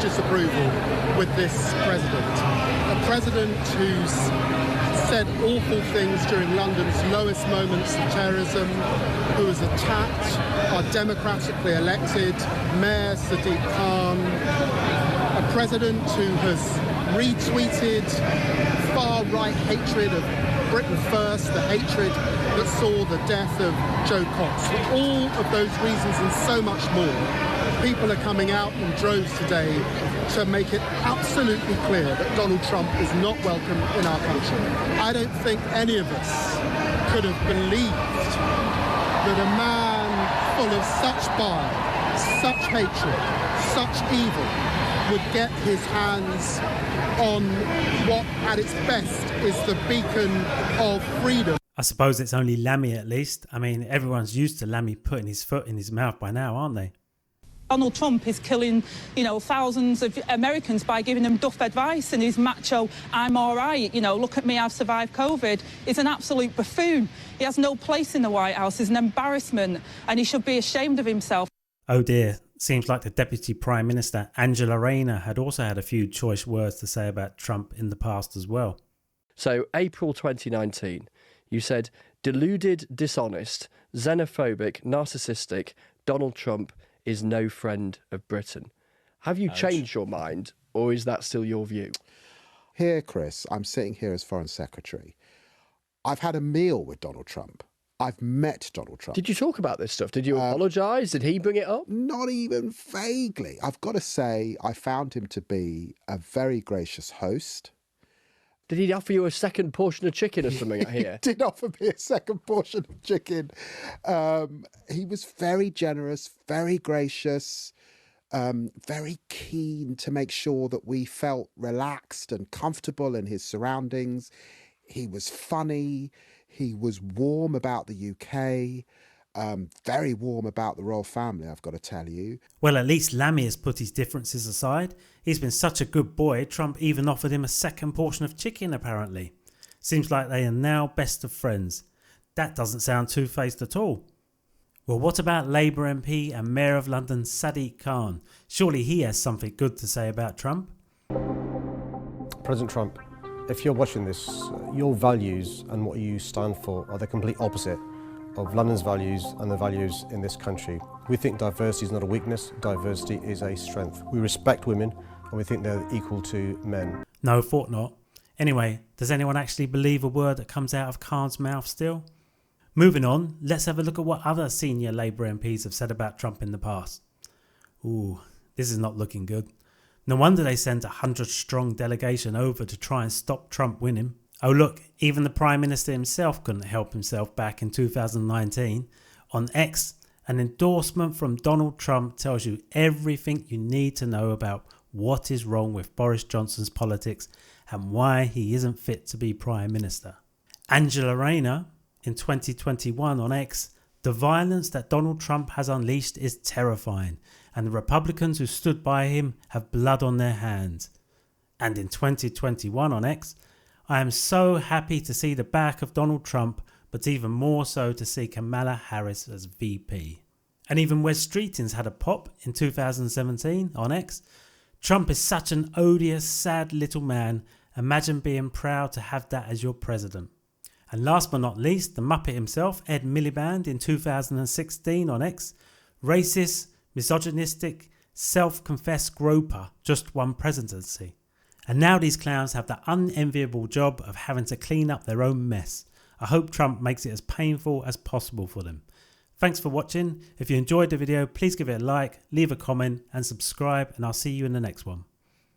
disapproval with this president. A president who's said awful things during London's lowest moments of terrorism, who has attacked our democratically elected Mayor Sadiq Khan, a president who has retweeted far-right hatred of Britain First, the hatred that saw the death of Joe Cox. For all of those reasons and so much more, people are coming out in droves today to make it absolutely clear that Donald Trump is not welcome in our country. I don't think any of us could have believed that a man full of such bile, such hatred, such evil would get his hands on what at its best is the beacon of freedom. I suppose it's only Lammy at least. I mean, everyone's used to Lammy putting his foot in his mouth by now, aren't they? Donald Trump is killing, thousands of Americans by giving them duff advice, and his macho, I'm all right, look at me, I've survived COVID, is an absolute buffoon. He has no place in the White House. He's an embarrassment, and he should be ashamed of himself. Oh dear, seems like the Deputy Prime Minister, Angela Rayner, had also had a few choice words to say about Trump in the past as well. So, April 2019, you said, deluded, dishonest, xenophobic, narcissistic, Donald Trump is no friend of Britain. Have you changed your mind, or is that still your view? Here, Chris, I'm sitting here as Foreign Secretary. I've had a meal with Donald Trump. I've met Donald Trump. Did you talk about this stuff? Did you apologise? Did he bring it up? Not even vaguely. I've got to say, I found him to be a very gracious host. Did he offer you a second portion of chicken or something out here? He did offer me a second portion of chicken. He was very generous, very gracious, very keen to make sure that we felt relaxed and comfortable in his surroundings. He was funny. He was warm about the UK. Very warm about the royal family, I've got to tell you. Well, at least Lammy has put his differences aside. He's been such a good boy, Trump even offered him a second portion of chicken apparently. Seems like they are now best of friends. That doesn't sound two-faced at all. Well, what about Labour MP and Mayor of London Sadiq Khan? Surely he has something good to say about Trump? President Trump, if you're watching this, your values and what you stand for are the complete opposite of London's values and the values in this country. We think diversity is not a weakness, diversity is a strength. We respect women and we think they're equal to men. No, thought not. Anyway, does anyone actually believe a word that comes out of Khan's mouth still? Moving on, let's have a look at what other senior Labour MPs have said about Trump in the past. Ooh, this is not looking good. No wonder they sent a 100-strong delegation over to try and stop Trump winning. Oh look, even the Prime Minister himself couldn't help himself back in 2019. On X, an endorsement from Donald Trump tells you everything you need to know about what is wrong with Boris Johnson's politics and why he isn't fit to be Prime Minister. Angela Rayner, in 2021 on X, the violence that Donald Trump has unleashed is terrifying, and the Republicans who stood by him have blood on their hands. And in 2021 on X, I am so happy to see the back of Donald Trump, but even more so to see Kamala Harris as VP. And even Wes Streeting's had a pop in 2017 on X. Trump is such an odious, sad little man. Imagine being proud to have that as your president. And last but not least, the Muppet himself, Ed Miliband, in 2016 on X. Racist, misogynistic, self-confessed groper, just won presidency. And now these clowns have the unenviable job of having to clean up their own mess. I hope Trump makes it as painful as possible for them. Thanks for watching. If you enjoyed the video, please give it a like, leave a comment and subscribe, and I'll see you in the next one.